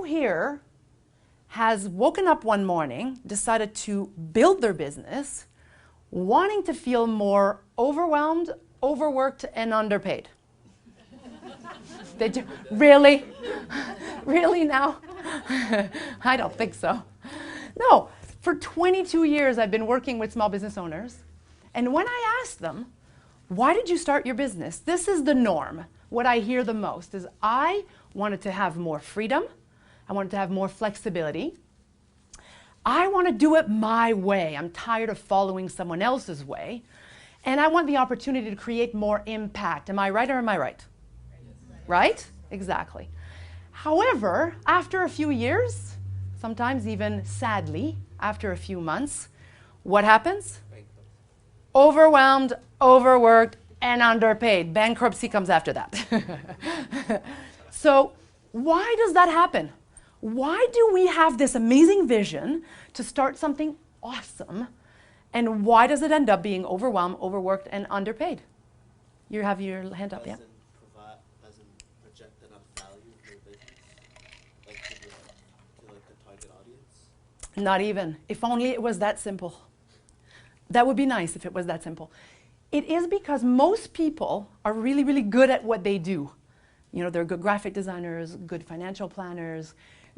here has woken up one morning, decided to build their business, wanting to feel more overwhelmed, overworked, and underpaid? Did you? Really? Really now? I don't think so. No, for 22 years I've been working with small business owners, and when I ask them, why did you start your business? This is the norm. What I hear the most is I wanted to have more freedom. I wanted to have more flexibility. I want to do it my way. I'm tired of following someone else's way. And I want the opportunity to create more impact. Am I right or am I right? Right? Exactly. However, after a few years, sometimes even sadly, after a few months, what happens? Overwhelmed, overworked, and underpaid. Bankruptcy comes after that. So why does that happen? Why do we have this amazing vision to start something awesome, and why does it end up being overwhelmed, overworked, and underpaid? You have your hand up, yeah? Doesn't project enough value for the business, like to the target audience? Not even. If only it was that simple. That would be nice if it was that simple. It is because most people are really, really good at what they do. You know, they're good graphic designers, good financial planners,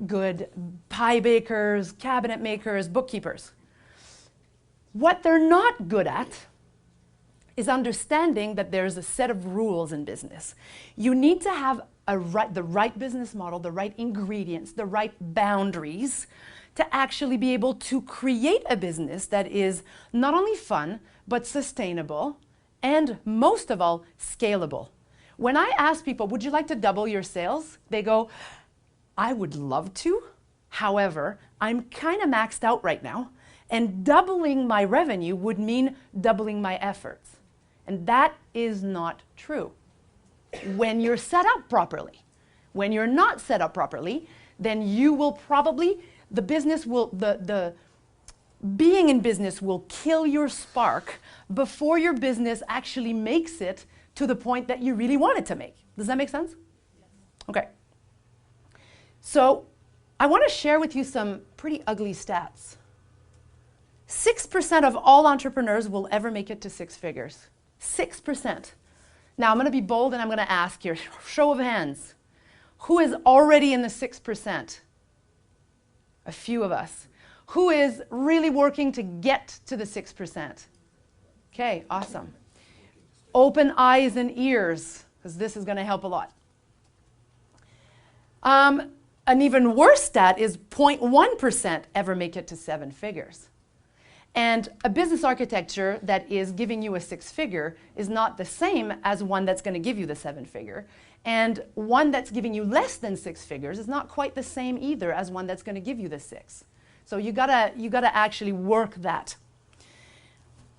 good pie bakers, cabinet makers, bookkeepers. What they're not good at is understanding that there's a set of rules in business. You need to have the right business model, the right ingredients, the right boundaries to actually be able to create a business that is not only fun, but sustainable, and most of all, scalable. When I ask people, would you like to double your sales? They go, I would love to. However, I'm kind of maxed out right now, and doubling my revenue would mean doubling my efforts. And that is not true. When you're set up properly. When you're not set up properly, then you will probably, the being in business will kill your spark before your business actually makes it to the point that you really want it to make. Does that make sense? Yes. Okay. So I want to share with you some pretty ugly stats. 6% of all entrepreneurs will ever make it to 6 figures. 6%. Now I'm going to be bold and I'm going to ask here, show of hands. Who is already in the 6%? A few of us. Who is really working to get to the 6%? Okay, awesome. Open eyes and ears, because this is going to help a lot. An even worse stat is 0.1% ever make it to 7 figures. And a business architecture that is giving you a 6-figure is not the same as one that's going to give you the 7-figure. And one that's giving you less than 6 figures is not quite the same either as one that's going to give you the 6. So you gotta actually work that.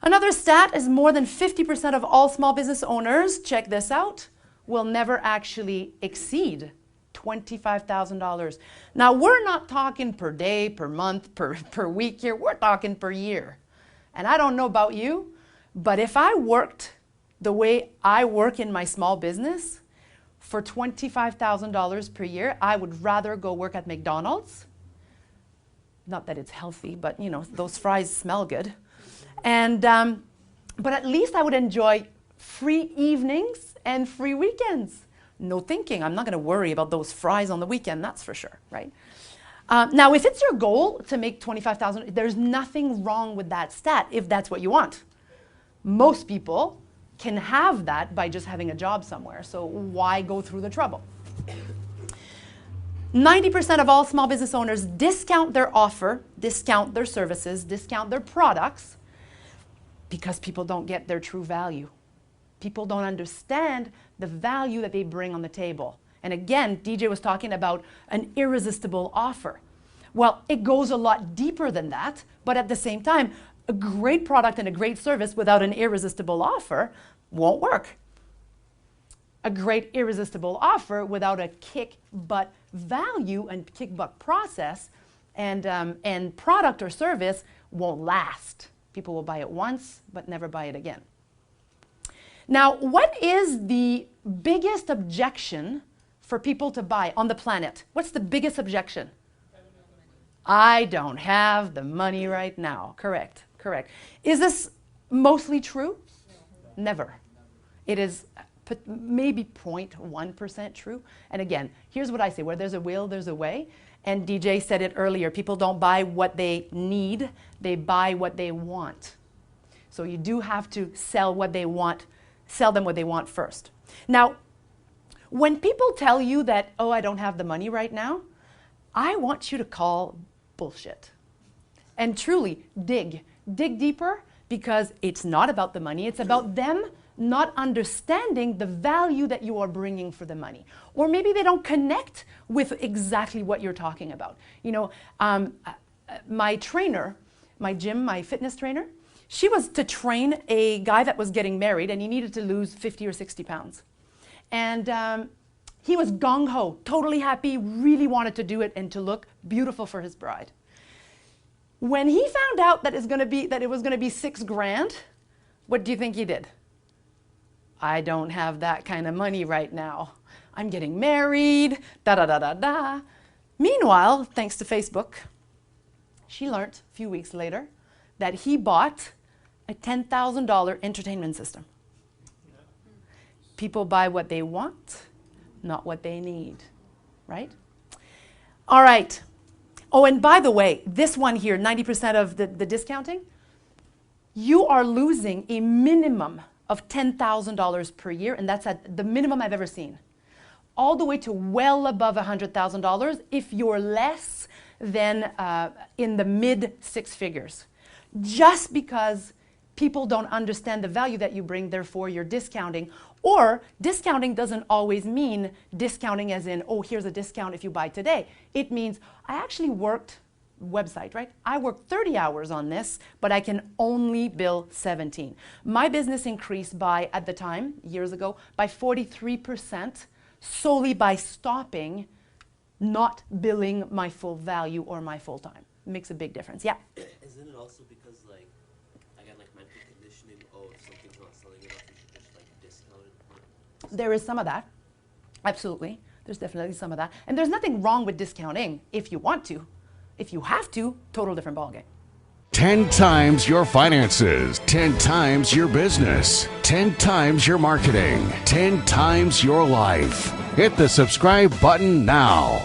Another stat is more than 50% of all small business owners, check this out, will never actually exceed $25,000. Now, we're not talking per day, per month, per week here. We're talking per year. And I don't know about you, but if I worked the way I work in my small business for $25,000 per year, I would rather go work at McDonald's. Not that it's healthy, but you know, those fries smell good. And, but at least I would enjoy free evenings and free weekends. No thinking, I'm not going to worry about those fries on the weekend, that's for sure, right? Now, if it's your goal to make $25,000, there's nothing wrong with that stat if that's what you want. Most people can have that by just having a job somewhere, so why go through the trouble? 90% of all small business owners discount their offer, discount their services, discount their products because people don't get their true value. People don't understand the value that they bring on the table. And again, DJ was talking about an irresistible offer. Well, it goes a lot deeper than that, but at the same time, a great product and a great service without an irresistible offer won't work. A great irresistible offer without a kick-butt value and kick-butt process and product or service won't last. People will buy it once, but never buy it again. Now, what is the biggest objection for people to buy on the planet? What's the biggest objection? I don't have the money right now. Correct, correct. Is this mostly true? Never. It is maybe 0.1% true. And again, here's what I say, where there's a will, there's a way. And DJ said it earlier, people don't buy what they need, they buy what they want. So you do have to sell what they want, sell them what they want first. Now, when people tell you that, oh, I don't have the money right now, I want you to call bullshit. And truly, dig deeper, because it's not about the money, it's about them not understanding the value that you are bringing for the money. Or maybe they don't connect with exactly what you're talking about. You know, my trainer, my gym, my fitness trainer, she was to train a guy that was getting married and he needed to lose 50 or 60 pounds. And he was gung-ho, totally happy, really wanted to do it and to look beautiful for his bride. When he found out that it was going to be $6,000, what do you think he did? I don't have that kind of money right now. I'm getting married, da-da-da-da-da. Meanwhile, thanks to Facebook, she learned a few weeks later that he bought a $10,000 entertainment system. People buy what they want, not what they need, right? All right. Oh, and by the way, this one here, 90% of the discounting, you are losing a minimum of $10,000 per year, and that's at the minimum I've ever seen. All the way to well above $100,000 if you're less than in the mid six figures. Just because people don't understand the value that you bring, therefore you're discounting. Or discounting doesn't always mean discounting as in, oh, here's a discount if you buy today. It means I actually worked website, right? I worked 30 hours on this, but I can only bill 17. My business increased by, at the time, years ago, by 43% solely by stopping not billing my full value or my full time. It makes a big difference, yeah. Isn't it also because, like, again, like mental conditioning, oh, if something's not selling enough, you should just, like, discount it? There is some of that, absolutely. There's definitely some of that. And there's nothing wrong with discounting if you want to. If you have to, total different ballgame. 10 times your finances, 10 times your business, 10 times your marketing, 10 times your life. Hit the subscribe button now.